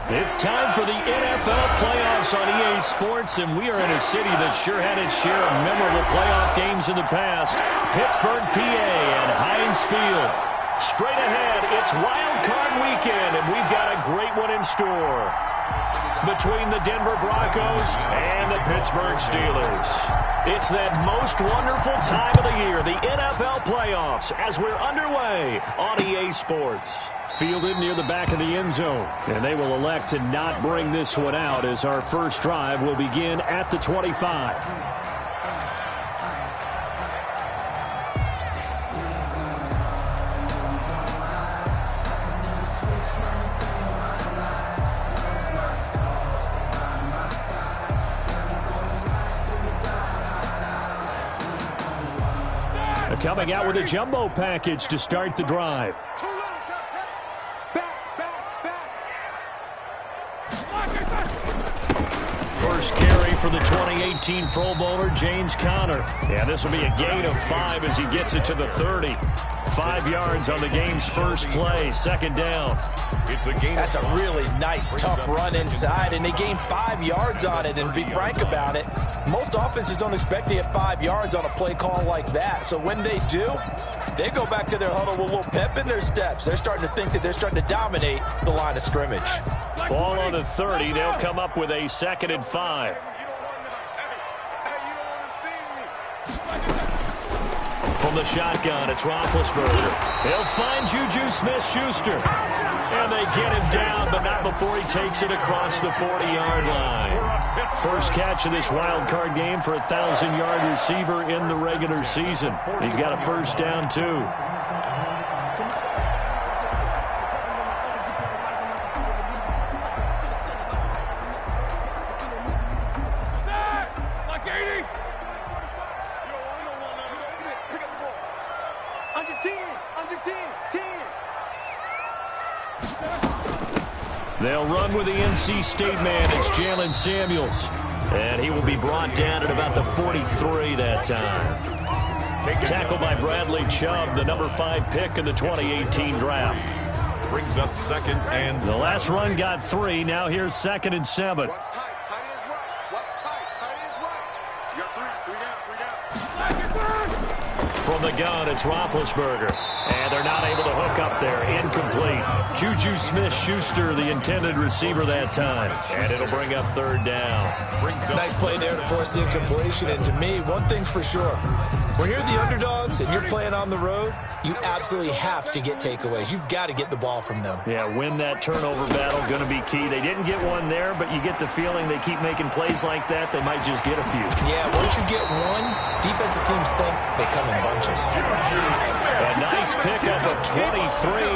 It's time for the NFL playoffs on EA Sports, and we are in a city that sure had its share of memorable playoff games in the past. Pittsburgh, PA, and Heinz Field. Straight ahead, it's Wild Card Weekend, and we've got a great one in store between the Denver Broncos and the Pittsburgh Steelers. It's that most wonderful time of the year, the NFL playoffs, as we're underway on EA Sports. Fielded near the back of the end zone, and they will elect to not bring this one out as our first drive will begin at the 25. Coming out with a jumbo package to start the drive. First carry for the 2018 Pro Bowler, James Conner. And this will be a gain of 5 as he gets it to the 30. 5 yards on the game's first play, second down. That's a really nice, tough run inside, and they gained 5 yards on it. And to be frank about it, most offenses don't expect to get 5 yards on a play call like that. So when they do, they go back to their huddle with a little pep in their steps. They're starting to think that they're starting to dominate the line of scrimmage. Ball on the 30. They'll come up with a 2nd and 5. From the shotgun, it's Roethlisberger. He'll find Juju Smith-Schuster. And they get him down, but not before he takes it across the 40-yard line. First catch of this wild card game for a 1,000-yard receiver in the regular season. He's got a first down, too. They'll run with the NC State man. It's Jalen Samuels. And he will be brought down at about the 43 that time. Tackled by Bradley Chubb, the number 5 pick in the 2018 draft. Brings up 2nd and... The last run got 3. Now here's 2nd and 7. What's tight? Tight is right. What's tight? Tight is right. You got 3 down. From the gun, it's Roethlisberger. And they're not able to hook up there. Incomplete. Juju Smith-Schuster, the intended receiver that time. And it'll bring up 3rd down. Nice play there to force the incompletion. And to me, one thing's for sure. When you're the underdogs and you're playing on the road, you absolutely have to get takeaways. You've got to get the ball from them. Yeah, win that turnover battle, going to be key. They didn't get one there, but you get the feeling they keep making plays like that, they might just get a few. Yeah, once you get one, defensive teams think they come in bunches. A nice pickup of 23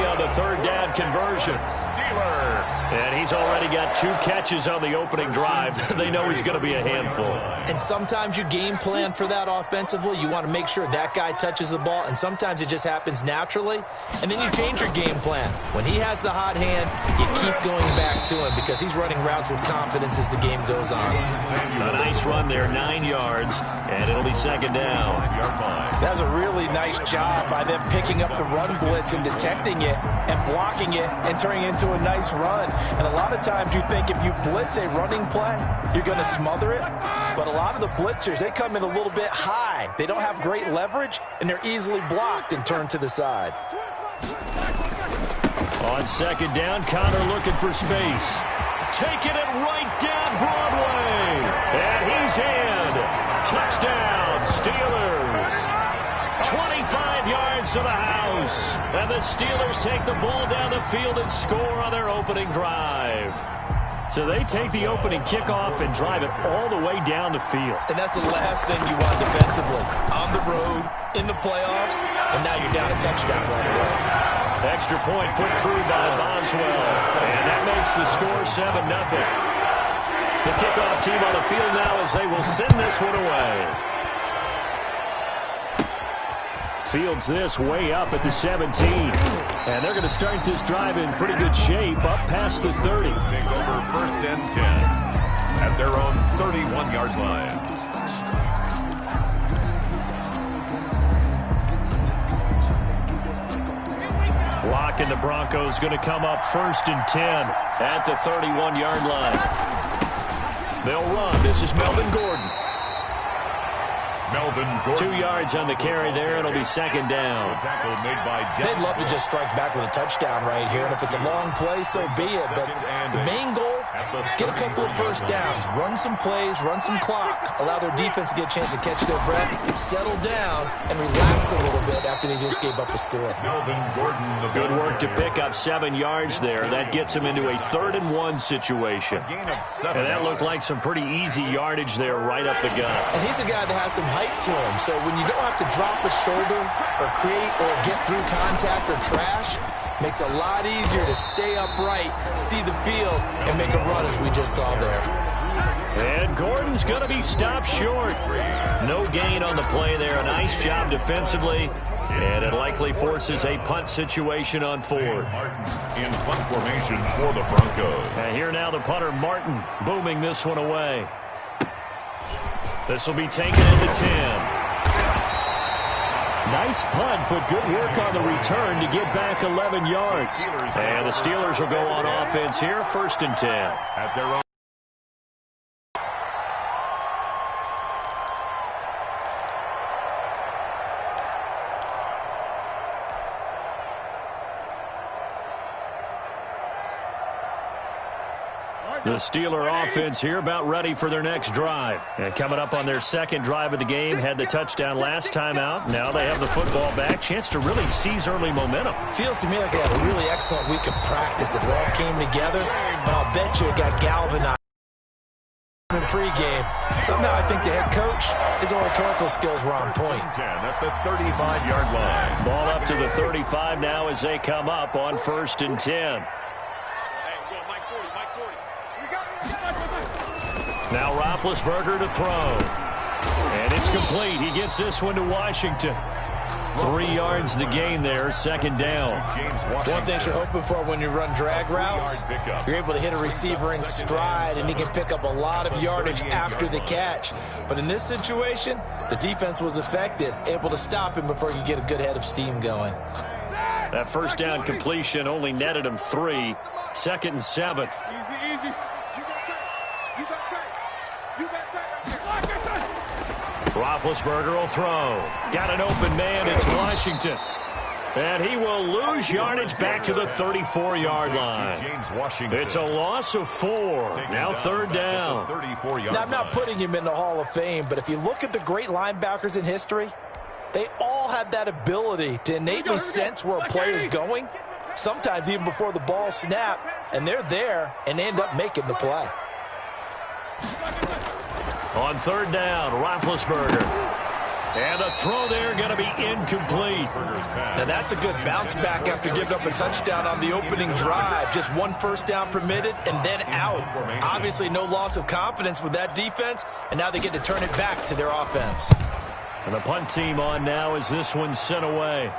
on the 3rd down conversion. And he's already got 2 catches on the opening drive. They know he's going to be a handful. And sometimes you game plan for that offensively. You want to make sure that guy touches the ball, and sometimes it just happens naturally. And then you change your game plan. When he has the hot hand, you keep going back to him because he's running routes with confidence as the game goes on. A nice run there, 9 yards, and it'll be 2nd down. That was a really nice job by them picking up the run blitz and detecting it and blocking it and turning it into a nice run. And a lot of times you think if you blitz a running play, you're going to smother it. But a lot of the blitzers, they come in a little bit high. They don't have great leverage, and they're easily blocked and turned to the side. On 2nd down, Conner looking for space. Taking it right down Broadway. And he's in. Touchdown, Steelers. 25 yards to the house. And the Steelers take the ball down the field and score on their opening drive. So they take the opening kickoff and drive it all the way down the field. And that's the last thing you want defensively. On the road, in the playoffs, and now you're down a touchdown right away. Extra point put through by Boswell. And that makes the score 7-0. The kickoff team on the field now as they will send this one away. Fields this way up at the 17. And they're going to start this drive in pretty good shape up past the 30. Take over 1st and 10 at their own 31-yard line. and the Broncos going to come up 1st and 10 at the 31-yard line. They'll run. This is Melvin Gordon. 2 yards on the carry there. It'll be 2nd down. They'd love to just strike back with a touchdown right here, and if it's a long play, so be it. But the main goal, get a couple of first downs, run some plays, run some clock, allow their defense to get a chance to catch their breath, settle down, and relax a little bit after they just gave up a score. Good work to pick up 7 yards there. That gets him into a 3rd and 1 situation. And that looked like some pretty easy yardage there right up the gut. And he's a guy that has some height to him, so when you don't have to drop a shoulder or create or get through contact or trash, makes it a lot easier to stay upright, see the field, and make a run as we just saw there. And Gordon's going to be stopped short. No gain on the play there. Nice job defensively, and it likely forces a punt situation on 4th. In punt formation for the Broncos. And here now the punter, Martin, booming this one away. This will be taken at the 10. Nice punt, but good work on the return to get back 11 yards. And the Steelers will go on offense here, 1st and 10. At their own. The Steeler offense here about ready for their next drive. And coming up on their 2nd drive of the game, had the touchdown last time out. Now they have the football back. Chance to really seize early momentum. Feels to me like they had a really excellent week of practice. It all came together, but I'll bet you it got galvanized in pregame. Somehow I think the head coach, his oratorical skills were on point. 10 at the 35-yard line. Ball up to the 35 now as they come up on 1st and 10. Now Roethlisberger to throw. And it's complete. He gets this one to Washington. 3 yards the gain there, 2nd down. One thing you're hoping for when you run drag routes, you're able to hit a receiver in stride, and he can pick up a lot of yardage after the catch. But in this situation, the defense was effective, able to stop him before he could get a good head of steam going. That 1st down completion only netted him 3. 2nd and 7. Roethlisberger will throw. Got an open man. It's Washington. And he will lose yardage back to the 34-yard line. It's a loss of 4. Now 3rd down. Now, I'm not putting him in the Hall of Fame, but if you look at the great linebackers in history, they all have that ability to innately sense where a play is going, sometimes even before the ball snapped, and they're there and end up making the play. On 3rd down, Roethlisberger. And the throw there going to be incomplete. Now that's a good bounce back after giving up a touchdown on the opening drive. Just 1 first down permitted and then out. Obviously no loss of confidence with that defense, and now they get to turn it back to their offense. And the punt team on now as this one's sent away.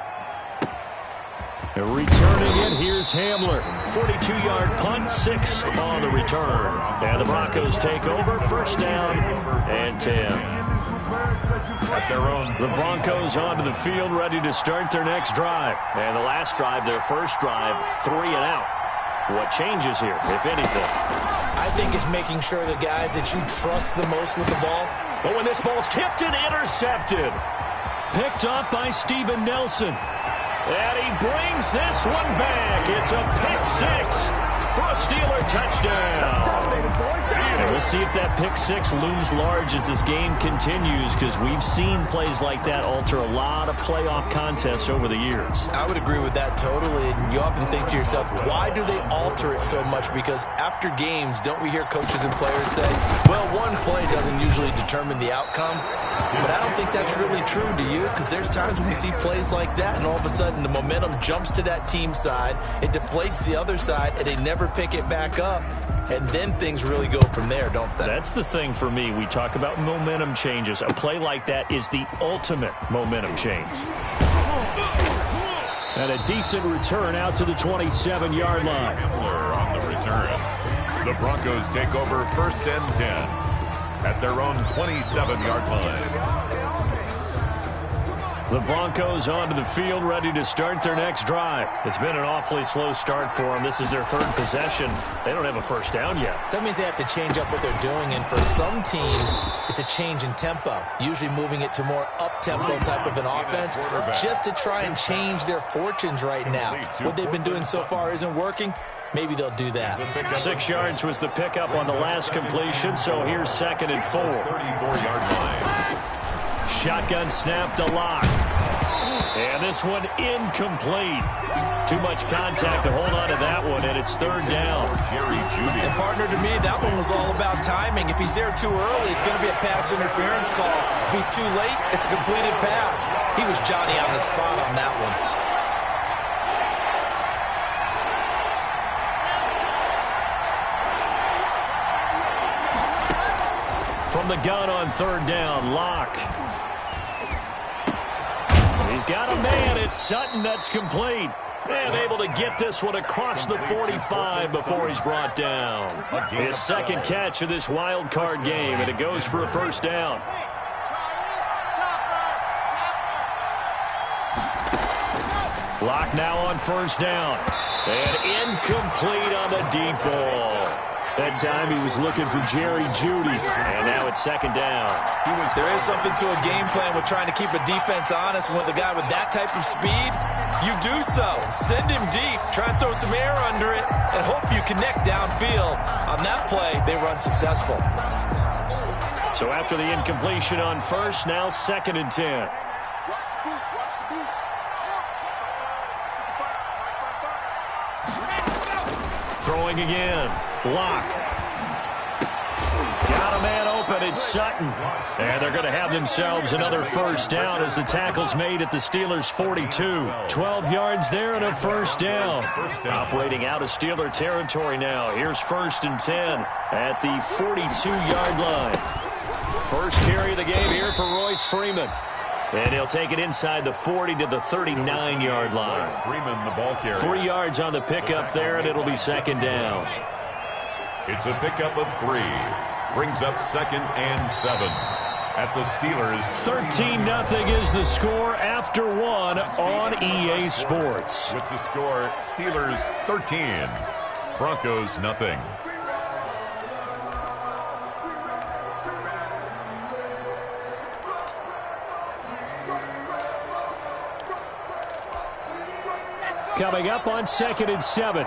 And returning it, here's Hamler. 42-yard punt, 6 on the return. And the Broncos take over, 1st down and 10. At their own. The Broncos onto the field, ready to start their next drive. And the last drive, their 1st drive, 3 and out. What changes here, if anything? I think it's making sure the guys that you trust the most with the ball. But when this ball's tipped and intercepted. Picked up by Steven Nelson. And he brings this one back. It's a pick 6 for a Steeler touchdown. And we'll see if that pick 6 looms large as this game continues, because we've seen plays like that alter a lot of playoff contests over the years. I would agree with that totally. And you often think to yourself, why do they alter it so much? Because after games, don't we hear coaches and players say, well, one play doesn't usually determine the outcome. But I don't think that's really true, do you? Because there's times when we see plays like that, and all of a sudden the momentum jumps to that team side, it deflates the other side, and they never pick it back up. And then things really go from there, don't they? That's the thing for me. We talk about momentum changes. A play like that is the ultimate momentum change. And a decent return out to the 27-yard line. On the return. The Broncos take over 1st and 10 at their own 27-yard line. The Broncos onto the field, ready to start their next drive. It's been an awfully slow start for them. This is their third possession. They don't have a first down yet. So that means they have to change up what they're doing, and for some teams, it's a change in tempo, usually moving it to more up-tempo type of an offense, just to try and change their fortunes right now. What they've been doing so far isn't working. Maybe they'll do that. 6 yards was the pickup on the last completion, so here's 2nd and 4. 34-yard line. Shotgun snap to Locke. And this one incomplete. Too much contact to hold on to that one, and it's 3rd down. And partner, to me, that one was all about timing. If he's there too early, it's going to be a pass interference call. If he's too late, it's a completed pass. He was Johnny on the spot on that one. From the gun on 3rd down, Locke. He's got a man. It's Sutton that's complete. And able to get this one across the 45 before he's brought down. His 2nd catch of this wild card game, and it goes for a 1st down. Locke now on 1st down. And incomplete on the deep ball. That time he was looking for Jerry Jeudy. And now it's 2nd down. There is something to a game plan with trying to keep a defense honest. With a guy with that type of speed, you do so. Send him deep. Try and throw some air under it and hope you connect downfield. On that play, they were unsuccessful. So after the incompletion on 1st, now 2nd and 10. Throwing again. Locke. Got a man open. It's Sutton. And they're going to have themselves another 1st down as the tackle's made at the Steelers' 42. 12 yards there and a 1st down. Operating out of Steeler territory now. Here's 1st and 10 at the 42-yard line. First carry of the game here for Royce Freeman. And he'll take it inside the 40 to the 39-yard line. Freeman, the ball carrier. 3 yards on the pickup there, and it'll be 2nd down. It's a pickup of 3. Brings up 2nd and 7 at the Steelers. 13-0 is the score after 1 on EA Sports. With the score, Steelers 13, Broncos nothing. Coming up on 2nd and 7.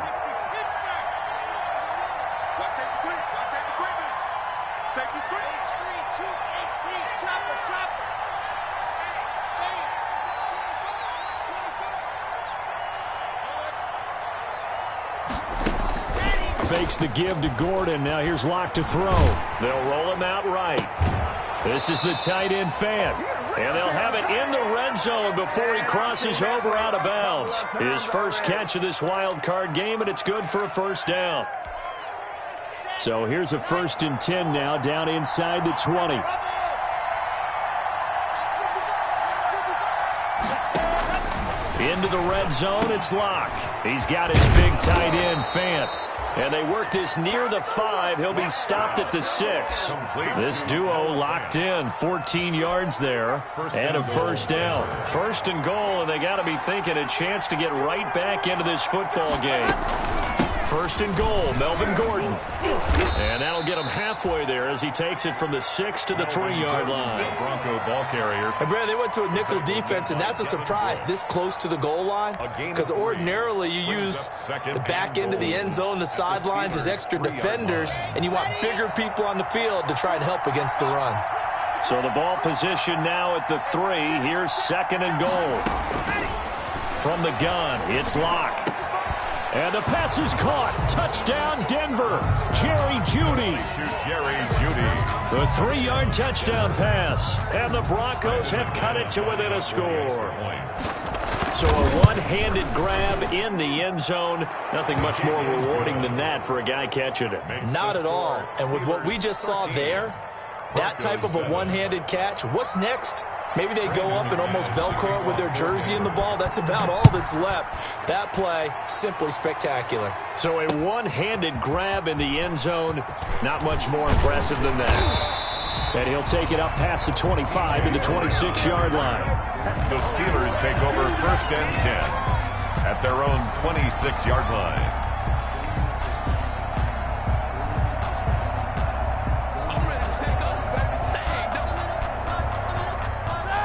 Fakes the give to Gordon. Now here's Locke to throw. They'll roll him out right. This is the tight end fan. And they'll have it in the red zone before he crosses over out of bounds. His first catch of this wild card game, and it's good for a 1st down. So here's a 1st and 10 now, down inside the 20. Into the red zone, it's Locke. He's got his big tight end, Fant. And they work this near the 5. He'll be stopped at the 6. This duo locked in. 14 yards there and a 1st down. 1st and goal, and they got to be thinking a chance to get right back into this football game. 1st and goal, Melvin Gordon. And that'll get him halfway there as he takes it from the 6 to the 3-yard line. Bronco ball carrier. And Brad, they went to a nickel defense, and that's a surprise this close to the goal line. Because ordinarily you use the back end of the end zone, the sidelines as extra defenders, and you want bigger people on the field to try and help against the run. So the ball position now at the 3. Here's 2nd and goal. From the gun, it's Locke. And the pass is caught. Touchdown, Denver. Jerry Jeudy. To Jerry Jeudy. The 3-yard touchdown pass. And the Broncos have cut it to within a score. So a one-handed grab in the end zone. Nothing much more rewarding than that for a guy catching it. Not at all. And with what we just saw there, that type of a one-handed catch, what's next? Maybe they go up and almost Velcro it with their jersey in the ball. That's about all that's left. That play, simply spectacular. So a one-handed grab in the end zone, not much more impressive than that. And he'll take it up past the 25 to the 26-yard line. The Steelers take over 1st and 10 at their own 26-yard line.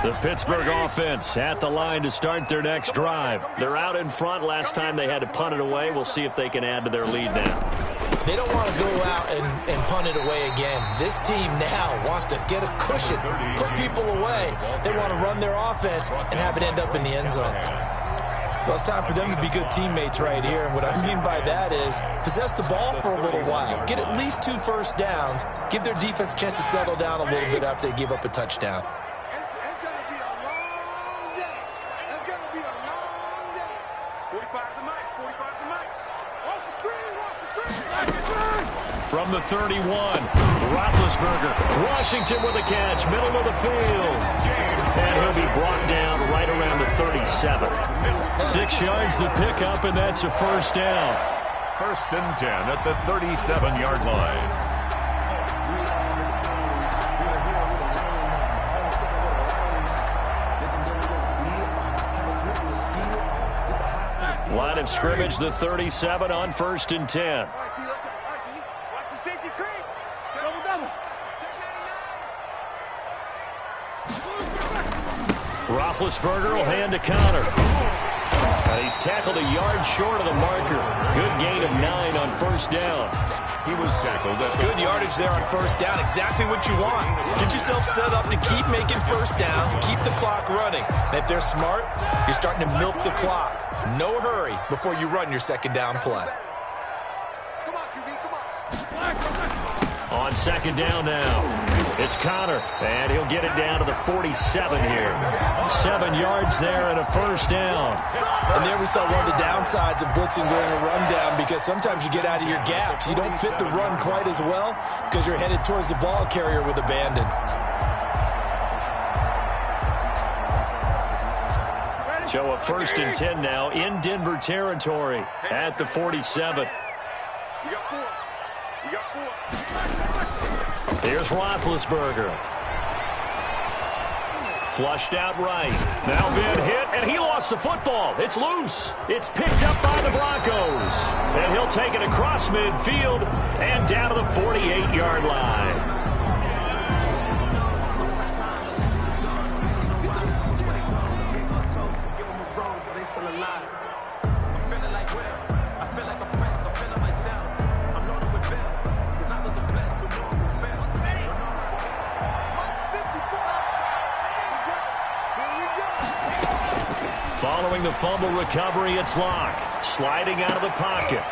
The Pittsburgh offense at the line to start their next drive. They're out in front. Last time they had to punt it away. We'll see if they can add to their lead now. They don't want to go out and punt it away again. This team now wants to get a cushion, put people away. They want to run their offense and have it end up in the end zone. Well, it's time for them to be good teammates right here. And what I mean by that is possess the ball for a little while. Get at least 2 first downs. Give their defense a chance to settle down a little bit after they give up a touchdown. From the 31, Roethlisberger, Washington with a catch, middle of the field. And he'll be brought down right around the 37. 6 yards the pickup, and that's a first down. 1st and 10 at the 37-yard line. Line of scrimmage, the 37 on 1st and 10. Roethlisberger will hand to Connor. He's tackled a yard short of the marker. Good gain of 9 on 1st down. He was tackled. Good yardage there on 1st down. Exactly what you want. Get yourself set up to keep making first downs, keep the clock running. And if they're smart, you're starting to milk the clock. No hurry before you run your 2nd down play. Come on, QB, come on. On 2nd down now, it's Connor, and he'll get it down to the 47 here. 7 yards there and a first down. And there we saw one of the downsides of blitzing during a rundown, because sometimes you get out of your gaps. You don't fit the run quite as well because you're headed towards the ball carrier with abandon. So a 1st and 10 now in Denver territory at the 47. You got 4. You got 4. Here's Roethlisberger. Flushed out right. Now been hit, and he lost the football. It's loose. It's picked up by the Broncos. And he'll take it across midfield and down to the 48-yard line. Following the fumble recovery, it's Locke. Sliding out of the pocket.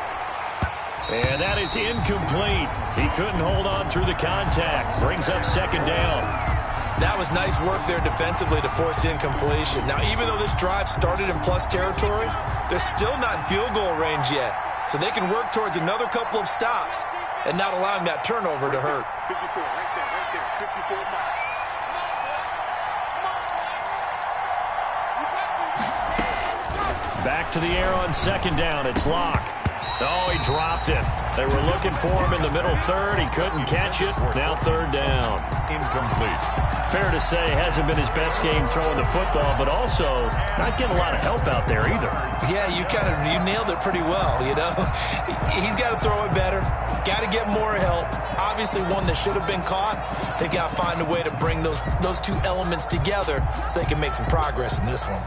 And that is incomplete. He couldn't hold on through the contact. Brings up 2nd down. That was nice work there defensively to force incompletion. Now, even though this drive started in plus territory, they're still not in field goal range yet. So they can work towards another couple of stops and not allowing that turnover to hurt. 54, right there, 54 miles. Back to the air on 2nd down. It's Locke. Oh, he dropped it. They were looking for him in the middle 3rd. He couldn't catch it. Now 3rd down. Incomplete. Fair to say, hasn't been his best game throwing the football, but also not getting a lot of help out there either. Yeah, you nailed it pretty well, you know. He's got to throw it better. Got to get more help. Obviously one that should have been caught. They got to find a way to bring those 2 elements together so they can make some progress in this one.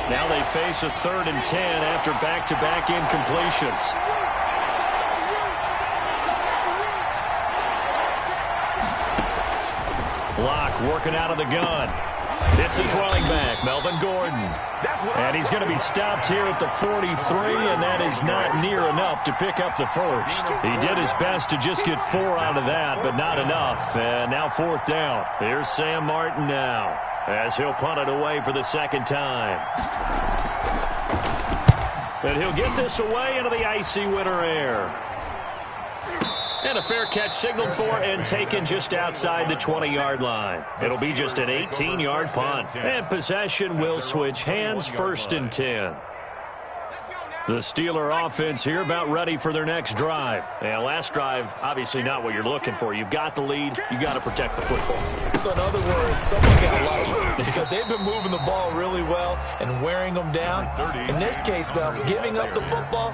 Now they face a 3rd and 10 after back-to-back incompletions. Locke working out of the gun. It's his running back, Melvin Gordon. And he's going to be stopped here at the 43, and that is not near enough to pick up the first. He did his best to just get 4 out of that, but not enough. And now 4th down. Here's Sam Martin now, as he'll punt it away for the 2nd time. And he'll get this away into the icy winter air. And a fair catch signaled for and taken just outside the 20-yard line. It'll be just an 18-yard punt. And possession will switch hands, 1st and 10. Let's go now. The Steeler offense here about ready for their next drive. Yeah, last drive, obviously not what you're looking for. You've got the lead. You got to protect the football. So in other words, someone got lucky because they've been moving the ball really well and wearing them down. In this case, though, giving up the football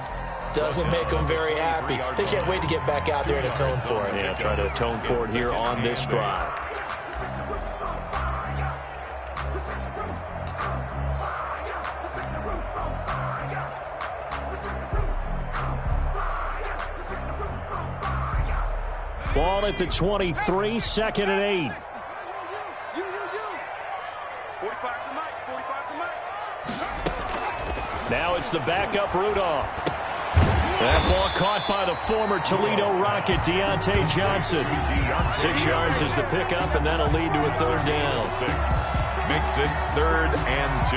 doesn't make them very happy. They can't wait to get back out there and atone for it. Yeah, try to atone for it here on this drive. Ball at the 23, 2nd and 8. 45 to Mike. 45 to Mike. Now it's the backup Rudolph. That ball caught by the former Toledo Rocket, Deontay Johnson. 6 yards is the pickup, and that'll lead to a 3rd down. 6 makes it 3rd and 2.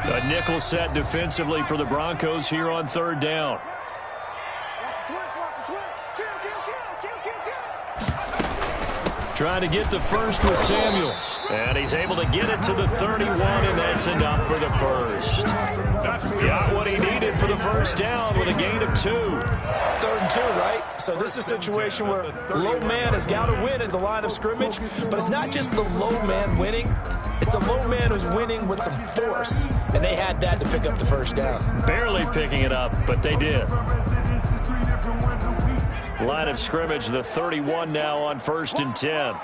A nickel set defensively for the Broncos here on 3rd down. Trying to get the first with Samuels. And he's able to get it to the 31, and that's enough for the first. Got what he needed for the first down with a gain of 2. 3rd and 2, right? So this is a situation where low man has got to win at the line of scrimmage, but it's not just the low man winning. It's the low man who's winning with some force, and they had that to pick up the first down. Barely picking it up, but they did. Line of scrimmage, the 31 now on 1st and 10.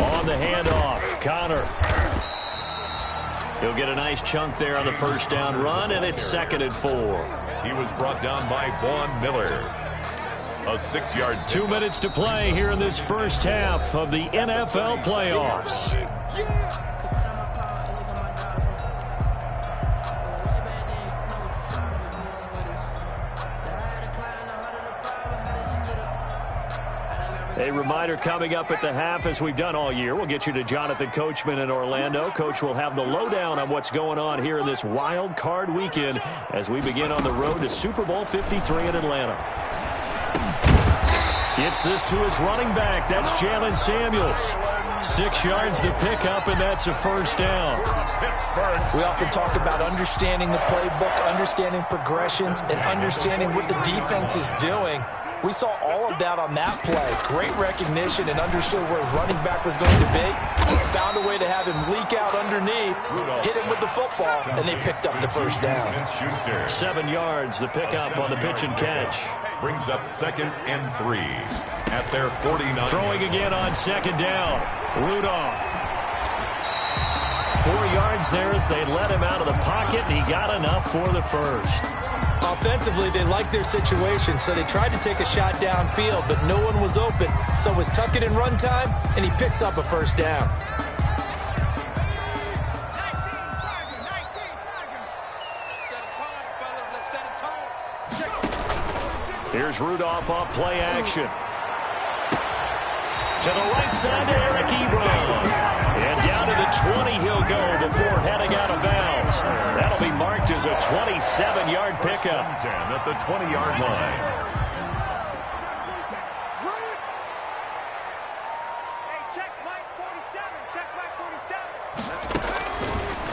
On the handoff, Connor. He'll get a nice chunk there on the first down run, and it's 2nd and 4. He was brought down by Vaughn Miller. A 6-yard. 2 minutes to play here in this first half of the NFL playoffs. A reminder coming up at the half, as we've done all year. We'll get you to Jonathan Coachman in Orlando. Coach will have the lowdown on what's going on here in this wild card weekend as we begin on the road to Super Bowl 53 in Atlanta. Gets this to his running back. That's Jalen Samuels. 6 yards the pickup, and that's a first down. We often talk about understanding the playbook, understanding progressions, and understanding what the defense is doing. We saw all of that on that play. Great recognition and understood where his running back was going to be. Found a way to have him leak out underneath, hit him with the football, and they picked up the first down. 7 yards, the pickup on the pitch and catch. Brings up 2nd and 3 at their 49. Throwing again on 2nd down. Rudolph. 4 yards there as they let him out of the pocket, and he got enough for the first. Offensively, they liked their situation, so they tried to take a shot downfield, but no one was open. So it was tuck it in run time, and he picks up a first down. Here's Rudolph off play action. To the right side to Eric Ebron. And down to the 20 he'll go before heading out of bounds. That'll be marked as a 27-yard pickup. 10 at the 20-yard line.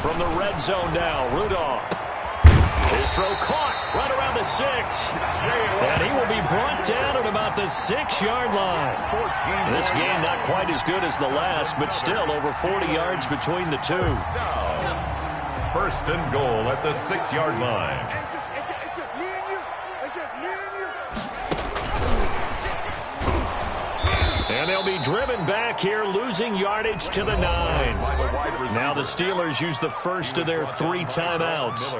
From the red zone now, Rudolph. His throw caught right around the 6. And he will be brought down at about the 6-yard line. This game not quite as good as the last, but still over 40 yards between the two. 1st and goal at the 6-yard line. It's just me and you. It's just me and you. And they'll be driven back here, losing yardage to the 9. Now the Steelers use the first of their 3 timeouts,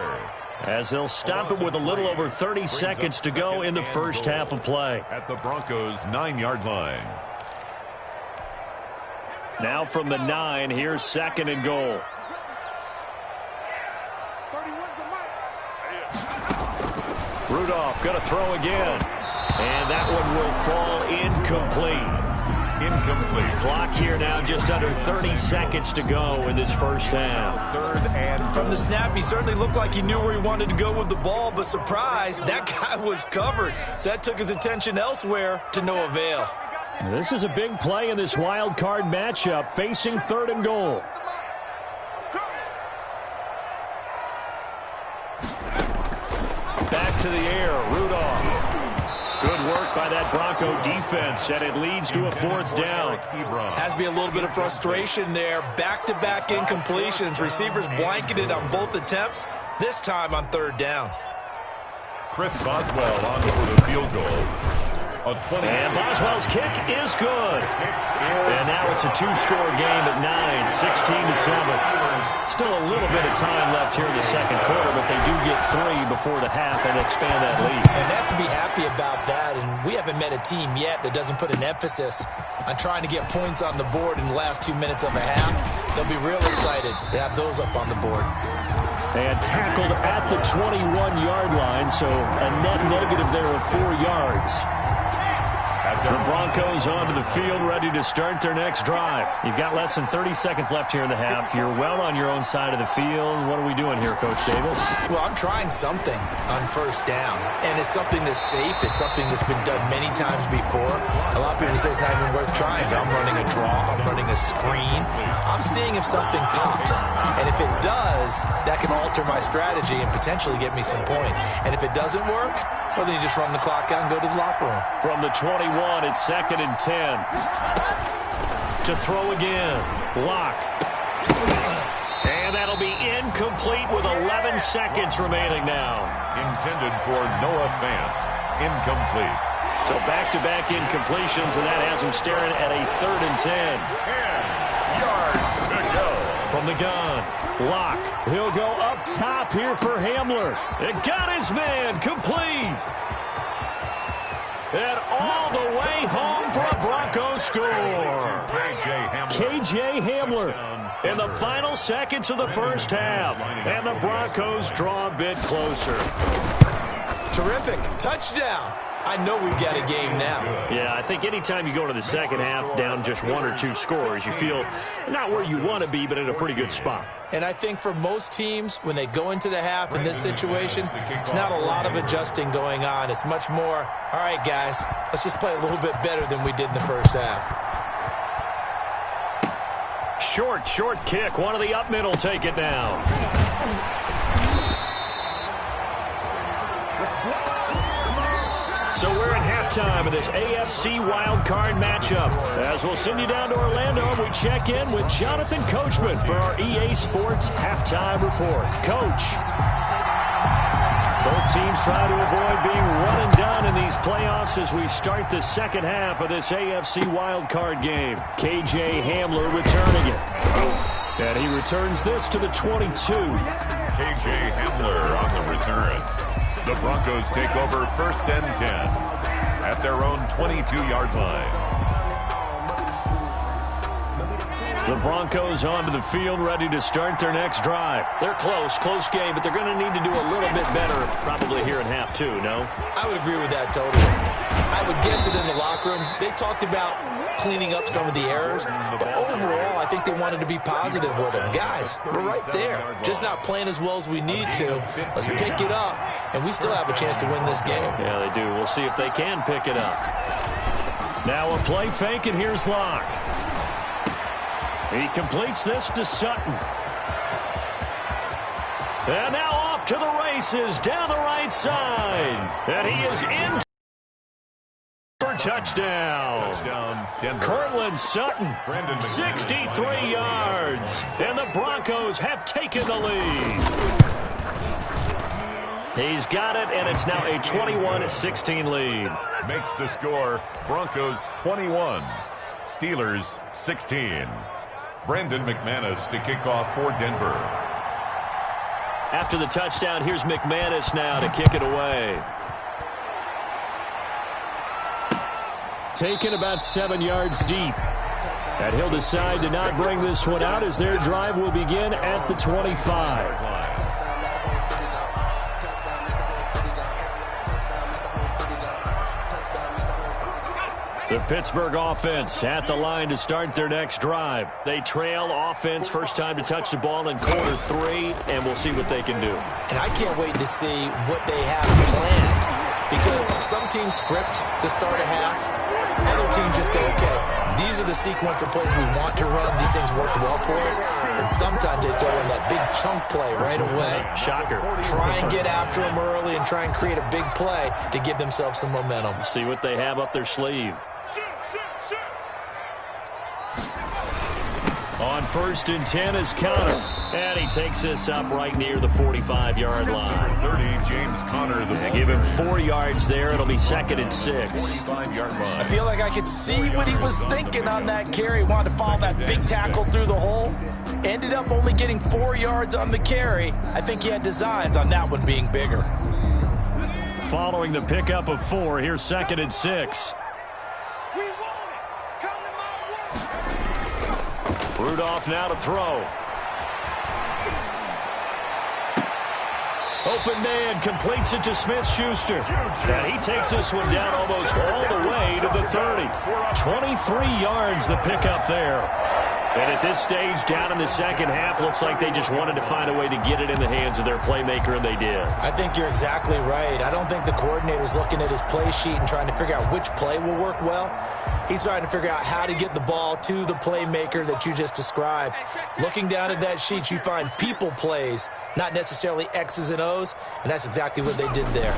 as they'll stop it with a little over 30 seconds to go in the first half of play. At the Broncos' 9-yard line. Now from the 9, here's 2nd and goal. Rudolph going to throw again. And that one will fall incomplete. Incomplete. Clock here now, just under 30 seconds to go in this first half. Third and From the snap, he certainly looked like he knew where he wanted to go with the ball, but surprise, that guy was covered. So that took his attention elsewhere to no avail. This is a big play in this wild card matchup, facing third and goal. Back to the air, Rudolph. Good work by that Bronco defense, and it leads to a fourth down. Has to be a little bit of frustration there. Back-to-back incompletions. Receivers blanketed on both attempts, this time on third down. Chris Boswell on for the field goal. And Boswell's kick is good. And now it's a two-score game at 9, 16-7. Still a little bit of time left here in the second quarter, but they do get 3 before the half and expand that lead. And they have to be happy about that, and we haven't met a team yet that doesn't put an emphasis on trying to get points on the board in the last 2 minutes of a half. They'll be real excited to have those up on the board. And tackled at the 21-yard line, so a net negative there of 4 yards. The Broncos onto the field, ready to start their next drive. You've got less than 30 seconds left here in the half. You're well on your own side of the field. What are we doing here, Coach Davis? Well, I'm trying something on first down, and it's something that's safe. It's something that's been done many times before. A lot of people say it's not even worth trying. I'm running a draw. I'm running a screen. I'm seeing if something pops, and if it does, that can alter my strategy and potentially get me some points. And if it doesn't work, well, then you just run the clock out and go to the locker room. From the 21, it's 2nd and 10. To throw again. Lock. And that'll be incomplete with 11 seconds remaining now. Intended for Noah Fant. Incomplete. So back-to-back incompletions, and that has him staring at a 3rd and 10. 10 yards to go. From the gun. Lock. He'll go up top here for Hamler. It got his man complete. And all the way home for a Broncos score. K.J. Hamler in the final seconds of the first half. And the Broncos draw a bit closer. Terrific. Touchdown. I know we've got a game now. Yeah, I think anytime you go to the second half down just 1 or 2 scores, you feel not where you want to be, but in a pretty good spot. And I think for most teams, when they go into the half in this situation, it's not a lot of adjusting going on. It's much more, all right, guys, let's just play a little bit better than we did in the first half. Short kick. One of the up middle take it now. So we're at halftime of this AFC wildcard matchup. As we'll send you down to Orlando, we check in with Jonathan Coachman for our EA Sports Halftime Report. Coach. Both teams try to avoid being run and done in these playoffs as we start the second half of this AFC wildcard game. K.J. Hamler returning it. And he returns this to the 22. K.J. Hamler on the return. The Broncos take over 1st and 10 at their own 22-yard line. The Broncos onto the field, ready to start their next drive. They're close game, but they're going to need to do a little bit better probably here in half 2, no? I would agree with that totally. I would guess it in the locker room. They talked about cleaning up some of the errors, but overall, I think they wanted to be positive with them. Guys, we're right there. Just not playing as well as we need to. Let's pick it up, and we still have a chance to win this game. Yeah, they do. We'll see if they can pick it up. Now a play fake, and here's Locke. He completes this to Sutton. And now off to the races down the right side. And he is in for touchdown. Cortland Sutton, 63 yards. And the Broncos have taken the lead. He's got it, and it's now a 21-16 lead. Makes the score Broncos 21, Steelers 16. Brandon McManus to kick off for Denver. After the touchdown, here's McManus now to kick it away. Taken about 7 yards deep. And he'll decide to not bring this one out as their drive will begin at the 25. The Pittsburgh offense at the line to start their next drive. They trail offense, first time to touch the ball in quarter 3, and we'll see what they can do. And I can't wait to see what they have planned, because some teams script to start a half. Other teams just go, okay, these are the sequence of plays we want to run. These things worked well for us. And sometimes they throw in that big chunk play right away. Shocker. Try and get after them early and try and create a big play to give themselves some momentum. See what they have up their sleeve. On 1st and 10 is Conner. And he takes this up right near the 45-yard line. 30, James Conner. Give him 4 yards there. It'll be 2nd and 6. 45-yard line. I feel like I could see what he was thinking on that carry. Wanted to follow that big tackle through the hole. Ended up only getting 4 yards on the carry. I think he had designs on that one being bigger. Following the pickup of 4, here's 2nd and 6. Rudolph now to throw. Open man completes it to Smith-Schuster. And he takes this one down almost all the way to the 30. 23 yards the pickup there. And at this stage, down in the second half, looks like they just wanted to find a way to get it in the hands of their playmaker, and they did. I think you're exactly right. I don't think the coordinator's looking at his play sheet and trying to figure out which play will work well. He's trying to figure out how to get the ball to the playmaker that you just described. Looking down at that sheet, you find people plays, not necessarily X's and O's, and that's exactly what they did there.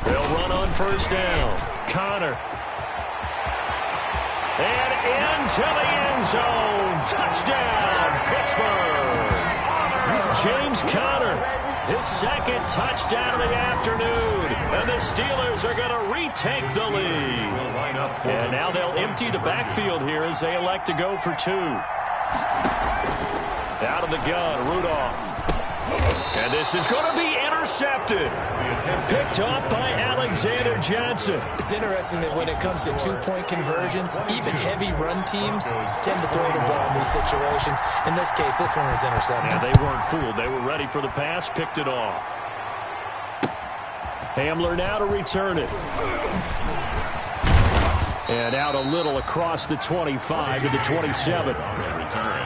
They'll run on 1st down. Conner. And into the end zone. Touchdown, Pittsburgh. James Conner, his 2nd touchdown of the afternoon. And the Steelers are going to retake the lead. And now they'll empty the backfield here as they elect to go for 2. Out of the gun, Rudolph. And this is going to be intercepted. Picked off by Alexander Johnson. It's interesting that when it comes to 2-point conversions, even heavy run teams tend to throw the ball in these situations. In this case, this one was intercepted. Yeah, they weren't fooled. They were ready for the pass, picked it off. Hamler now to return it. And out a little across the 25 to the 27. Return.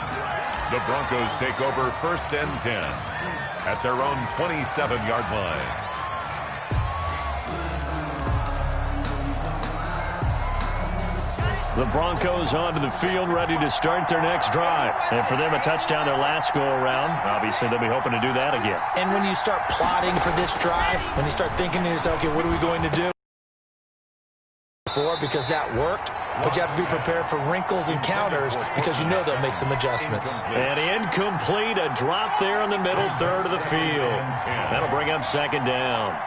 The Broncos take over 1st and 10 at their own 27-yard line. The Broncos onto the field, ready to start their next drive. And for them, a touchdown their last go-around. Obviously, they'll be hoping to do that again. And when you start plotting for this drive, when you start thinking to yourself, okay, what are we going to do? Because that worked, but you have to be prepared for wrinkles and counters because you know they'll make some adjustments. And incomplete, a drop there in the middle third of the field. That'll bring up 2nd down.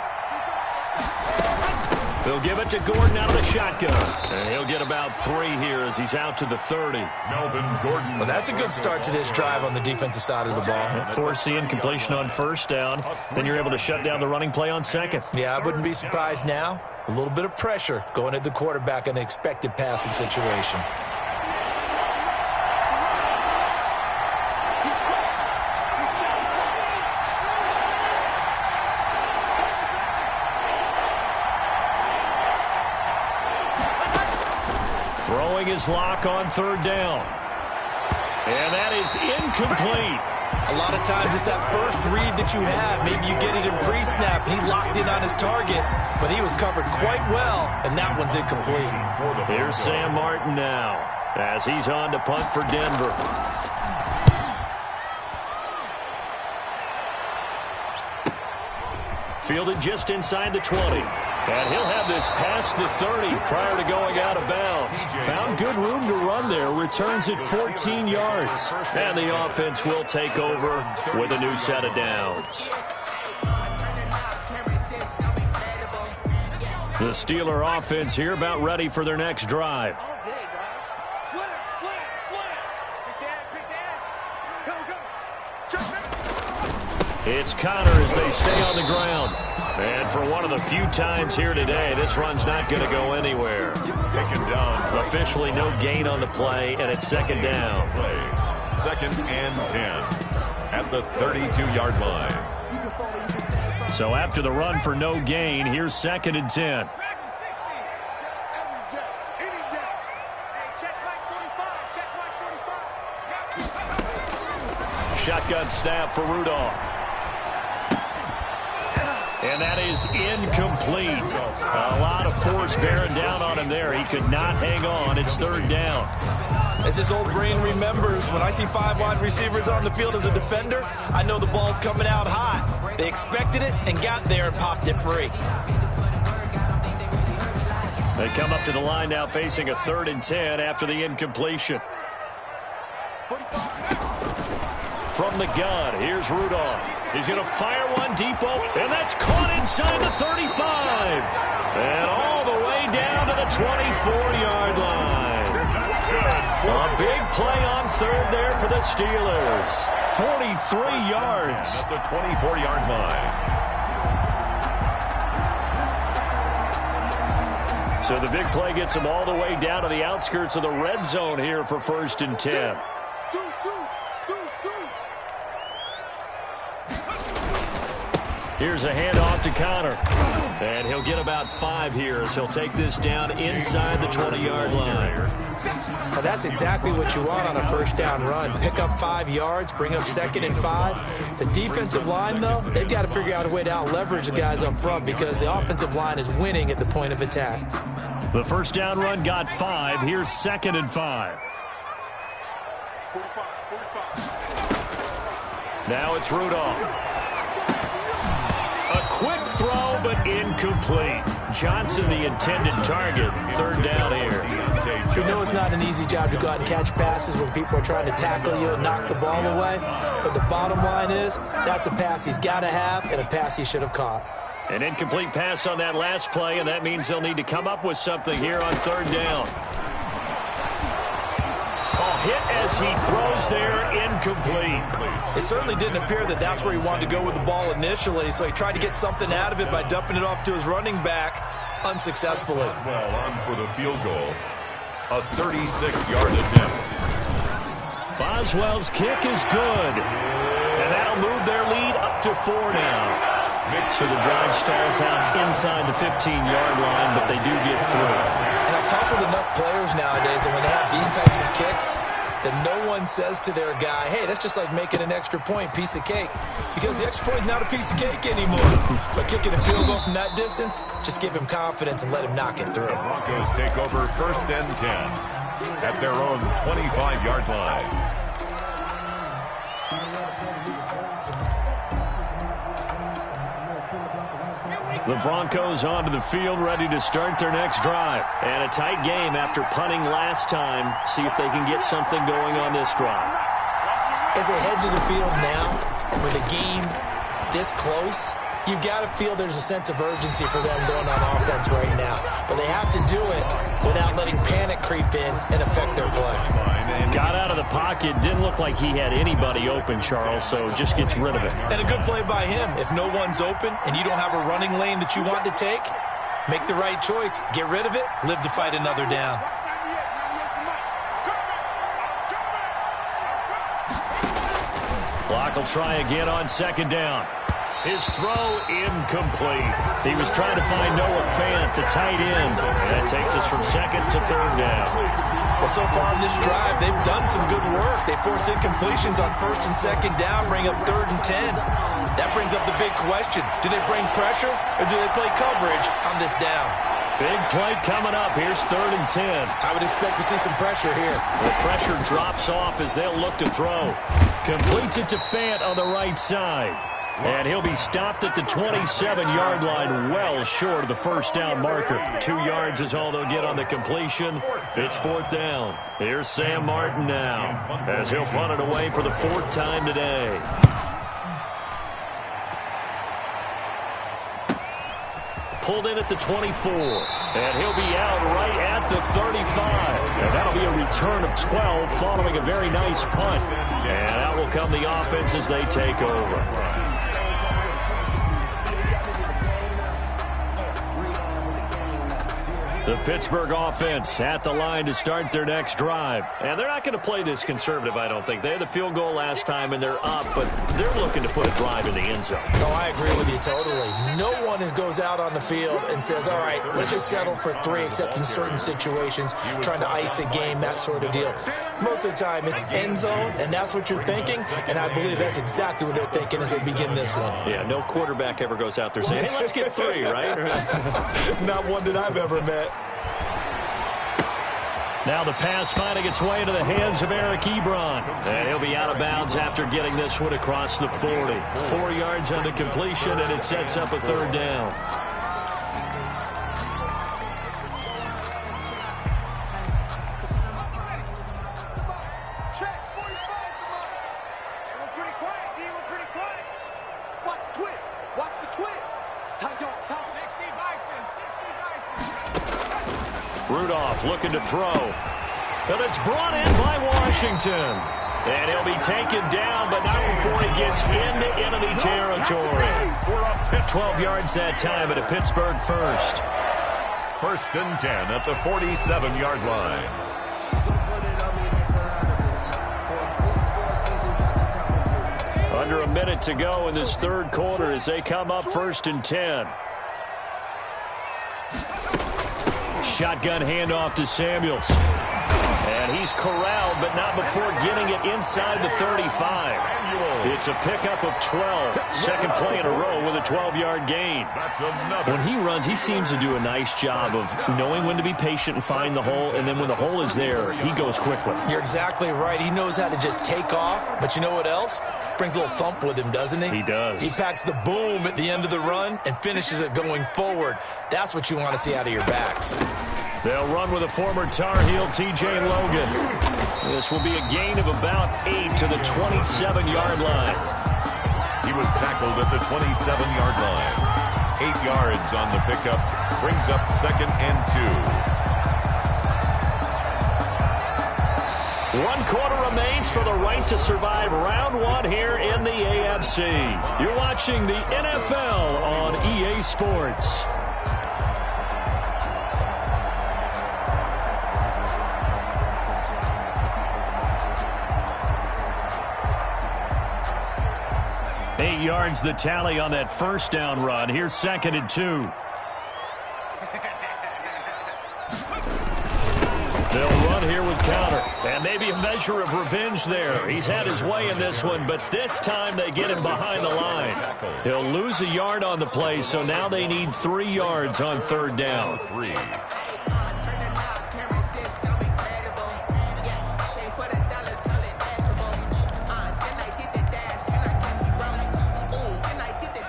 They'll give it to Gordon out of the shotgun. And he'll get about 3 here as he's out to the 30. Melvin Gordon. Well, that's a good start to this drive on the defensive side of the ball. Force the incompletion on 1st down. Then you're able to shut down the running play on 2nd. Yeah, I wouldn't be surprised now. A little bit of pressure going at the quarterback in an expected passing situation. Throwing his lock on 3rd down. And that is incomplete. A lot of times it's that first read that you have. Maybe you get it in pre-snap, and he locked in on his target, but he was covered quite well, and that one's incomplete. Here's Sam Martin now as he's on to punt for Denver. Fielded just inside the 20. And he'll have this past the 30 prior to going out of bounds. Found good room to run there. Returns at 14 yards. And the offense will take over with a new set of downs. The Steeler offense here about ready for their next drive. It's Conner as they stay on the ground. And for one of the few times here today, this run's not going to go anywhere. Taken down. Officially no gain on the play, and it's 2nd down. 2nd and 10 at the 32-yard line. So after the run for no gain, here's 2nd and 10. shotgun snap for Rudolph. And that is incomplete. A lot of force bearing down on him there. He could not hang on. It's third down. As his old brain remembers, when I see 5 wide receivers on the field as a defender, I know the ball's coming out hot. They expected it and got there and popped it free. They come up to the line now facing a 3rd and 10 after the incompletion. From the gun, here's Rudolph. He's going to fire one deep open, and that's caught inside the 35. And all the way down to the 24-yard line. A big play on 3rd there for the Steelers. 43 yards. At the 24-yard line. So the big play gets them all the way down to the outskirts of the red zone here for 1st and 10. Here's a handoff to Connor. And he'll get about 5 here as he'll take this down inside the 20-yard line. Now that's exactly what you want on a 1st down run. Pick up 5 yards, bring up 2nd and 5. The defensive line, though, they've got to figure out a way to out-leverage the guys up front because the offensive line is winning at the point of attack. The 1st down run got 5. Here's 2nd and 5. Now it's Rudolph. A quick throw, but incomplete. Johnson, the intended target. 3rd down here. You know it's not an easy job to go out and catch passes when people are trying to tackle you and knock the ball away. But the bottom line is, that's a pass he's got to have and a pass he should have caught. An incomplete pass on that last play, and that means they'll need to come up with something here on 3rd down. Hit as he throws there, incomplete. It certainly didn't appear that that's where he wanted to go with the ball initially, so he tried to get something out of it by dumping it off to his running back unsuccessfully. Well, on for the field goal. A 36-yard attempt. Boswell's kick is good. And that'll move their lead up to 4 now. So the drive stalls out inside the 15-yard line, but they do get through. And I've talked with enough players nowadays that when they have these types of kicks, that no one says to their guy, hey, that's just like making an extra point, piece of cake. Because the extra point is not a piece of cake anymore. But kicking a field goal from that distance, just give him confidence and let him knock it through. The Broncos take over 1st and 10 at their own 25-yard line. The Broncos onto the field, ready to start their next drive. And a tight game after punting last time. See if they can get something going on this drive. As they head to the field now, with a game this close, you've got to feel there's a sense of urgency for them going on offense right now. But they have to do it without letting panic creep in and affect their play. Got out of the pocket. Didn't look like he had anybody open, Charles, so just gets rid of it. And a good play by him. If no one's open and you don't have a running lane that you want to take, make the right choice. Get rid of it. Live to fight another down. Block will try again on 2nd down. His throw incomplete. He was trying to find Noah Fant, the tight end. And that takes us from 2nd to 3rd down. Well, so far in this drive, they've done some good work. They force incompletions on 1st and 2nd down, bring up 3rd and 10. That brings up the big question. Do they bring pressure or do they play coverage on this down? Big play coming up. Here's 3rd and 10. I would expect to see some pressure here. The pressure drops off as they'll look to throw. Completes it to Fant on the right side. And he'll be stopped at the 27-yard line, well short of the 1st down marker. 2 yards is all they'll get on the completion. It's 4th down. Here's Sam Martin now, as he'll punt it away for the 4th time today. Pulled in at the 24. And he'll be out right at the 35. And that'll be a return of 12 following a very nice punt. And out will come the offense as they take over. The Pittsburgh offense at the line to start their next drive. And they're not going to play this conservative, I don't think. They had the field goal last time, and they're up, but they're looking to put a drive in the end zone. No, I agree with you totally. No one goes out on the field and says, all right, let's just settle for 3, except in certain situations, trying to ice a game, that sort of deal. Most of the time, it's end zone, and that's what you're thinking, and I believe that's exactly what they're thinking as they begin this one. Yeah, no quarterback ever goes out there saying, hey, let's get 3, right? Not one that I've ever met. Now the pass finding its way into the hands of Eric Ebron. And he'll be out of bounds after getting this one across the 40. 4 yards on the completion, and it sets up a 3rd down. Check, 45, come on. We're pretty quiet, D. We're pretty quiet. Watch the twist. Watch the twist. Tight on, tight. 60 Bison, 60 Bison. Rudolph looking to throw. But it's brought in by Washington. And he'll be taken down, but not before he gets into enemy territory. 12 yards that time at a Pittsburgh first. 1st and 10 at the 47-yard line. Under a minute to go in this 3rd quarter as they come up 1st and 10. Shotgun handoff to Samuels. And he's corralled, but not before getting it inside the 35. It's a pickup of 12. 2nd play in a row with a 12-yard gain. When he runs, he seems to do a nice job of knowing when to be patient and find the hole, and then when the hole is there, he goes quickly. You're exactly right. He knows how to just take off, but you know what else? Brings a little thump with him, doesn't he? He does. He packs the boom at the end of the run and finishes it going forward. That's what you want to see out of your backs. They'll run with a former Tar Heel, T.J. Logan. This will be a gain of about 8 to the 27-yard line. He was tackled at the 27-yard line. 8 yards on the pickup. Brings up 2nd and 2. 1 quarter remains for the right to survive round 1 here in the AFC. You're watching the NFL on EA Sports. Yards the tally on that 1st down run. Here's 2nd and 2. They'll run here with counter. And maybe a measure of revenge there. He's had his way in this one, but this time they get him behind the line. He'll lose a yard on the play, so now they need 3 yards on 3rd down.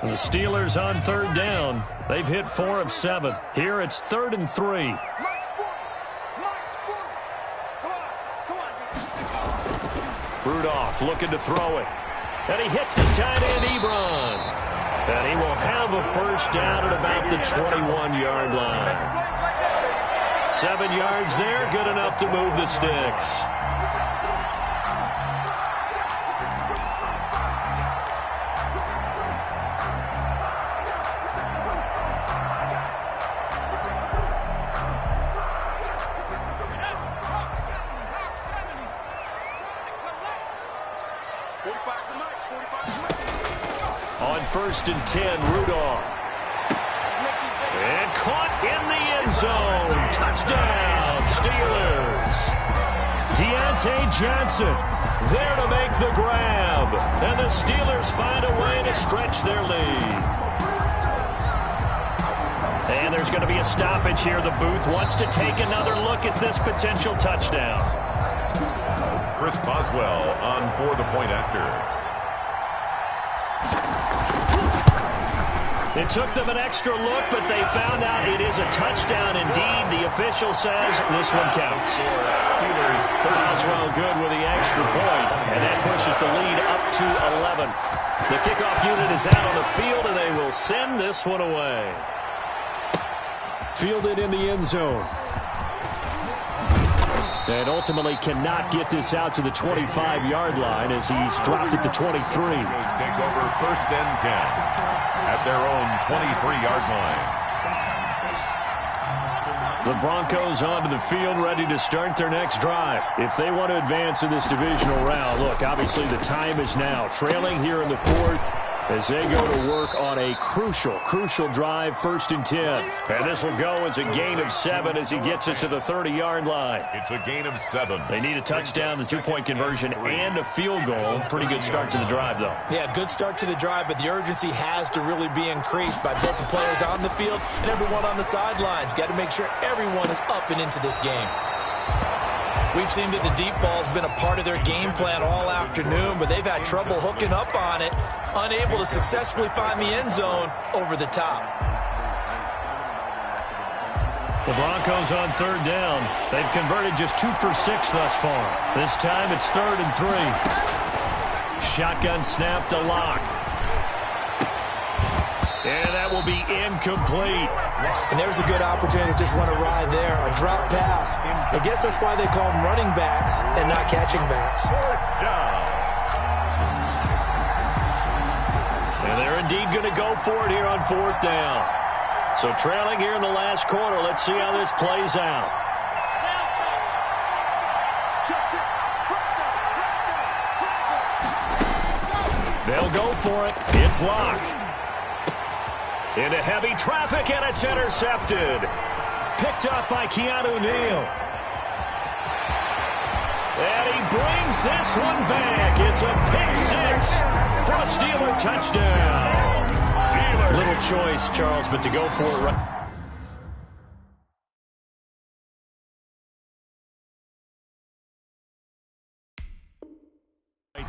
The Steelers on 3rd down. They've hit 4 of 7. Here it's 3rd and 3. Rudolph looking to throw it. And he hits his tight end, Ebron. And he will have a 1st down at about the 21-yard line. 7 yards there, good enough to move the sticks. On 1st and 10, Rudolph. And caught in the end zone. Touchdown, Steelers. Deontay Johnson there to make the grab. And the Steelers find a way to stretch their lead. And there's going to be a stoppage here. The booth wants to take another look at this potential touchdown. Chris Boswell on for the point after. It took them an extra look, but they found out it is a touchdown indeed. The official says this one counts. Boswell good with the extra point, and that pushes the lead up to 11. The kickoff unit is out on the field, and they will send this one away. Fielded in the end zone. And ultimately cannot get this out to the 25-yard line as he's dropped it to 23. Take over 1st and 10 at their own 23-yard line. The Broncos onto the field, ready to start their next drive. If they want to advance in this divisional round, look, obviously the time is now. Trailing here in the fourth as they go to work on a crucial drive, 1st and 10. And this will go as a gain of 7 as he gets it to the 30-yard line. It's a gain of 7. They need a touchdown, the 2-point conversion, and a field goal. Pretty good start to the drive, though. Yeah, good start to the drive, but the urgency has to really be increased by both the players on the field and everyone on the sidelines. Got to make sure everyone is up and into this game. We've seen that the deep ball's been a part of their game plan all afternoon, but they've had trouble hooking up on it, unable to successfully find the end zone over the top. The Broncos on 3rd down. They've converted just 2 for 6 thus far. This time it's 3rd and 3. Shotgun snap to Lock. And that will be incomplete. And there's a good opportunity to just run a ride there, a drop pass. I guess that's why they call them running backs and not catching backs. And they're indeed going to go for it here on 4th down. So trailing here in the last quarter, let's see how this plays out. They'll go for it. It's Lock. Into heavy traffic, and it's intercepted. Picked up by Keanu Neal. And he brings this one back. It's a pick 6 for a Steeler touchdown. Little choice, Charles, but to go for it right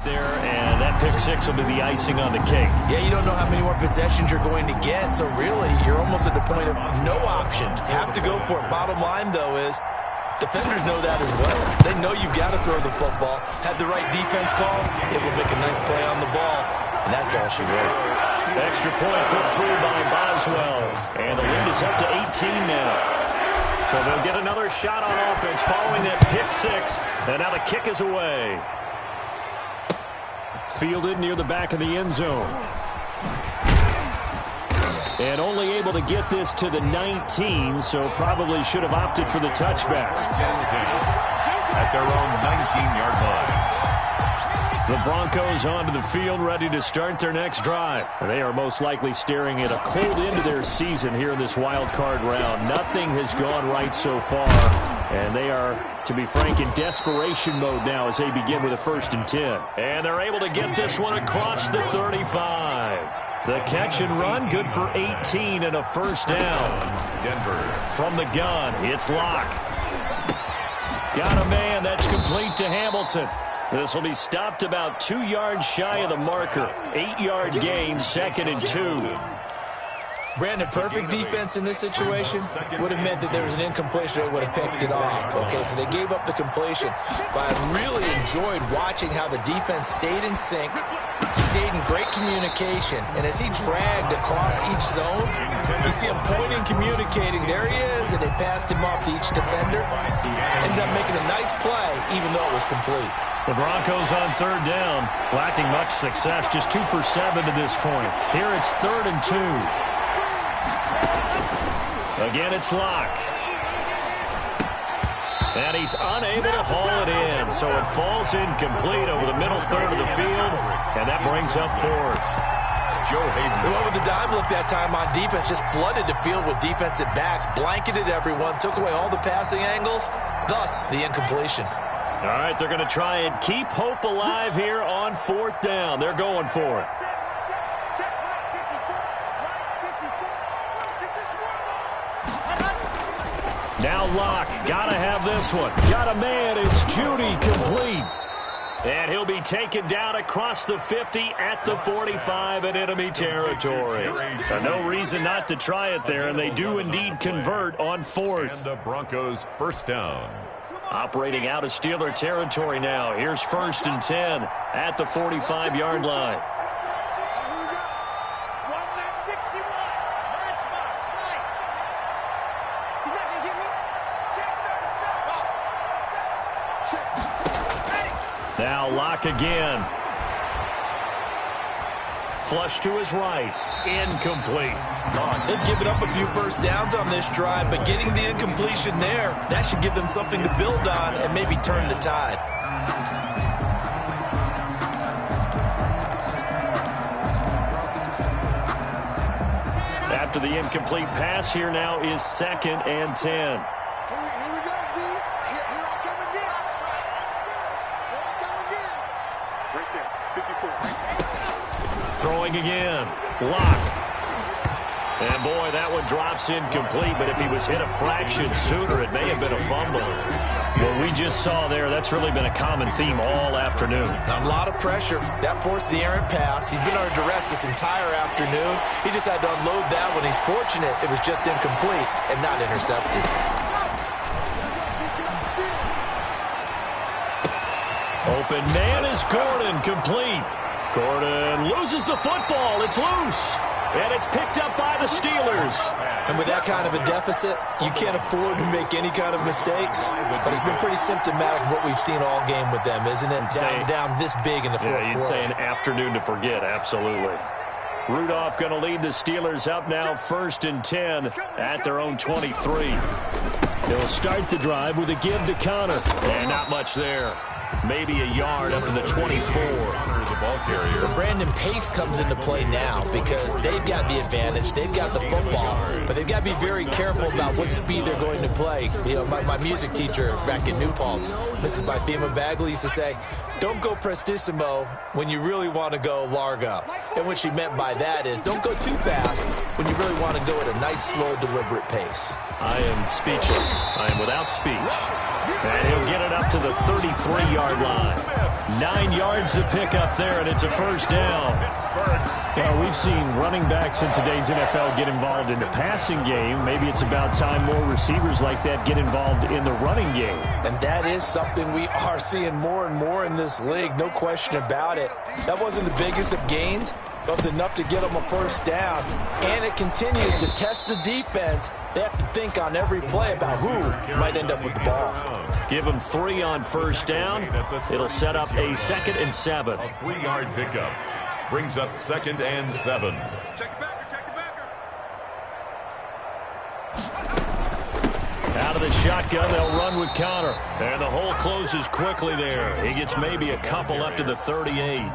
there, and that pick 6 will be the icing on the cake. Yeah, you don't know how many more possessions you're going to get, so really you're almost at the point of no option. Have to go for it. Bottom line, though, is defenders know that as well. They know you've got to throw the football. Had the right defense call, it will make a nice play on the ball, and that's all she wrote. Extra point put through by Boswell, and the lead is up to 18 now. So they'll get another shot on offense following that pick 6, and now the kick is away. Fielded near the back of the end zone. And only able to get this to the 19, so probably should have opted for the touchback. At their own 19-yard line. The Broncos onto the field, ready to start their next drive. And they are most likely staring at a cold end to their season here in this wild card round. Nothing has gone right so far, and they are, to be frank, in desperation mode now as they begin with a 1st and 10. And they're able to get this one across the 35. The catch and run, good for 18 and a 1st down. Denver. From the gun, it's Lock. Got a man, that's complete to Hamilton. This will be stopped about 2 yards shy of the marker. 8-yard gain, 2nd and 2. Brandon, perfect defense in this situation would have meant that there was an incompletion that would have picked it off. Okay, so they gave up the completion. But I really enjoyed watching how the defense stayed in sync, stayed in great communication, and as he dragged across each zone, you see him pointing, communicating. There he is, and they passed him off to each defender. Ended up making a nice play, even though it was complete. The Broncos on 3rd down, lacking much success, just 2 for 7 to this point. Here it's 3rd and 2. Again, it's Lock. And he's unable to haul it in, so it falls incomplete over the middle third of the field, and that brings up 4th. Joe Hayden. They went with the dime look that time on defense, just flooded the field with defensive backs, blanketed everyone, took away all the passing angles, thus the incompletion. All right, they're going to try and keep hope alive here on 4th down. They're going for it. Now Lock, gotta have this one. Got a man, it's Judy, complete. And he'll be taken down across the 50 at the 45 in enemy territory. No reason not to try it there, and they do indeed convert on 4th. And the Broncos 1st down. Operating out of Steeler territory now. Here's 1st and 10 at the 45-yard line. Now Lock again. Flush to his right. incomplete. They've given up a few first downs on this drive, but getting the incompletion there, that should give them something to build on and maybe turn the tide. After the incomplete pass, here now is 2nd and 10. Here we go, D. Here I come again. Here I come again. Right there, 54. Throwing again. Lock. And, boy, that one drops incomplete, but if he was hit a fraction sooner, it may have been a fumble. What we just saw there, that's really been a common theme all afternoon. A lot of pressure. That forced the errant pass. He's been under duress this entire afternoon. He just had to unload that one. He's fortunate it was just incomplete and not intercepted. Open man is Gordon, complete. Gordon loses the football. It's loose. And it's picked up by the Steelers. And with that kind of a deficit, you can't afford to make any kind of mistakes. But it's been pretty symptomatic of what we've seen all game with them, isn't it? Down this big in the fourth quarter. Yeah, you'd say an afternoon to forget, absolutely. Rudolph going to lead the Steelers up now 1st and 10 at their own 23. They'll start the drive with a give to Connor. And not much there. Maybe a yard up to the 24. But Brandon Pace comes into play now because they've got the advantage. They've got the football, but they've got to be very careful about what speed they're going to play. You know, my music teacher back in New Paltz, Mrs. Bythema Bagley, used to say, don't go prestissimo when you really want to go largo. And what she meant by that is don't go too fast when you really want to go at a nice, slow, deliberate pace. I am speechless. I am without speech. And he'll get it up to the 33-yard line. 9 yards to pick up there, and it's a first down. Well, we've seen running backs in today's NFL get involved in the passing game. Maybe it's about time more receivers like that get involved in the running game. And that is something we are seeing more and more in this league, no question about it. That wasn't the biggest of gains, but it's enough to get them a first down. And it continues to test the defense. They have to think on every play about who might end up with the ball. Give them 3 on first down. It'll set up a 2nd and 7. A 3-yard pickup brings up 2nd and 7. Check the backer, check the backer. Out of the shotgun, they'll run with Connor. And the hole closes quickly there. He gets maybe a couple up to the 38.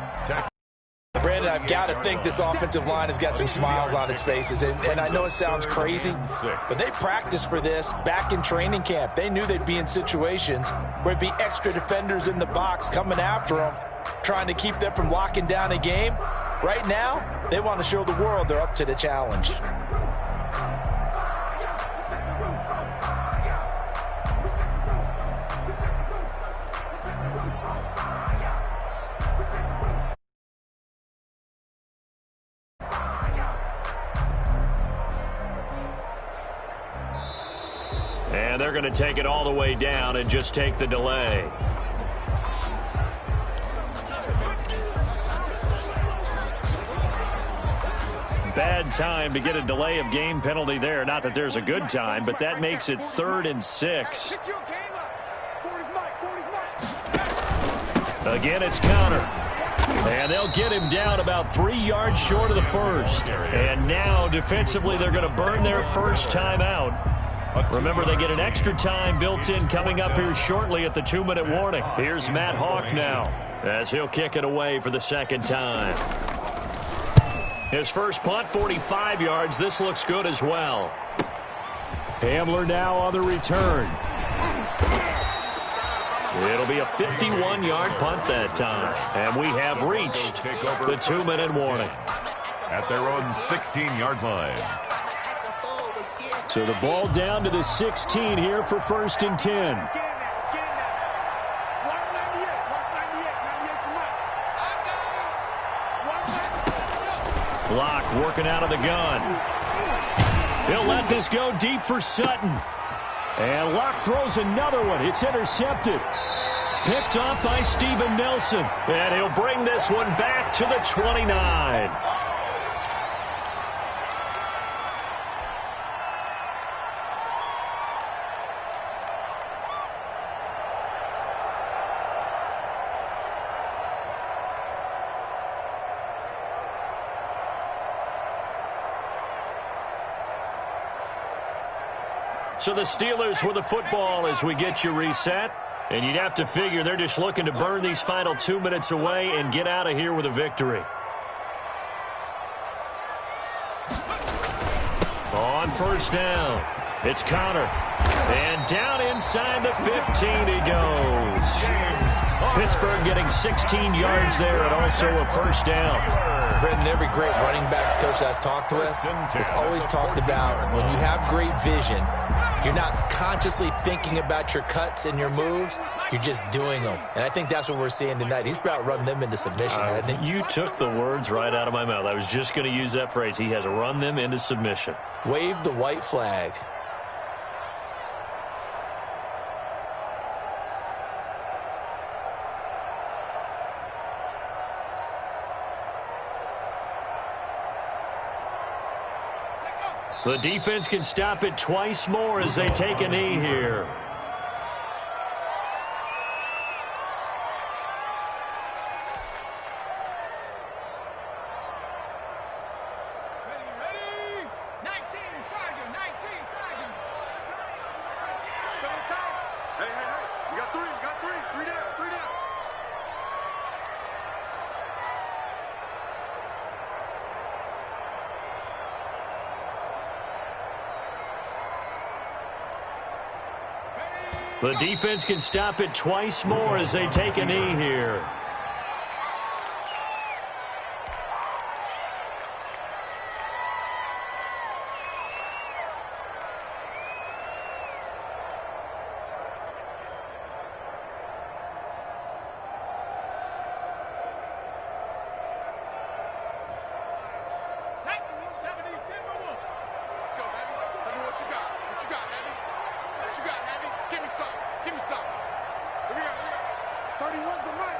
Brandon, I've got to think this offensive line has got some smiles on its faces. And I know it sounds crazy, but they practiced for this back in training camp. They knew they'd be in situations where it'd be extra defenders in the box coming after them, trying to keep them from locking down a game. Right now, they want to show the world they're up to the challenge. And they're going to take it all the way down and just take the delay. Bad time to get a delay of game penalty there. Not that there's a good time, but that makes it 3rd and 6. Again, it's Connor. And they'll get him down about 3 yards short of the first. And now, defensively, they're going to burn their first time out. Remember, they get an extra time built in coming up here shortly at the 2-minute warning. Here's Matt Hawk now as he'll kick it away for the 2nd time. His first punt, 45 yards. This looks good as well. Hamler now on the return. It'll be a 51-yard punt that time. And we have reached the 2-minute warning. At their own 16-yard line. So the ball down to the 16 here for 1st and 10. Locke working out of the gun. He'll let this go deep for Sutton. And Locke throws another one. It's intercepted. Picked off by Steven Nelson. And he'll bring this one back to the 29. So the Steelers with the football as we get you reset. And you'd have to figure they're just looking to burn these final 2 minutes away and get out of here with a victory. On first down, it's Connor. And down inside the 15 he goes. Pittsburgh getting 16 yards there and also a first down. Brendan, every great running backs coach I've talked with has always talked about when you have great vision, you're not consciously thinking about your cuts and your moves. You're just doing them. And I think that's what we're seeing tonight. He's about run them into submission, hasn't he? You took the words right out of my mouth. I was just going to use that phrase. He has run them into submission. Wave the white flag. The defense can stop it twice more as they take a knee here. Ready? 19, Tiger, 19, Tiger. Hey, you got three down. The defense can stop it twice more as they take a knee here. Let's go, Heavy. Tell me what you got. What you got, Heavy? What you got, Heavy? Give me some. Give me some. Here we go. 31's the mic.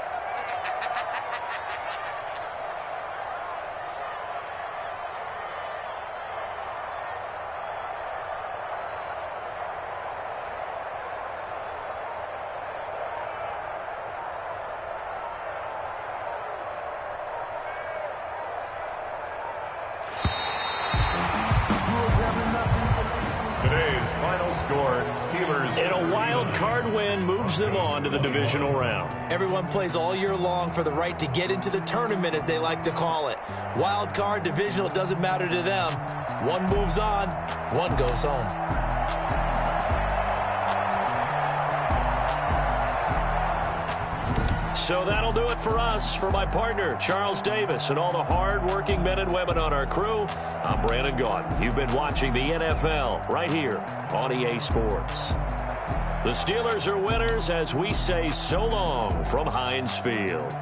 Today's final score, Steelers. And a wild card win moves them on to the divisional round. Everyone plays all year long for the right to get into the tournament, as they like to call it. Wild card, divisional, doesn't matter to them. One moves on, one goes home. So that'll do it for us. For my partner, Charles Davis, and all the hard-working men and women on our crew, I'm Brandon Gaudin. You've been watching the NFL right here on EA Sports. The Steelers are winners as we say so long from Heinz Field.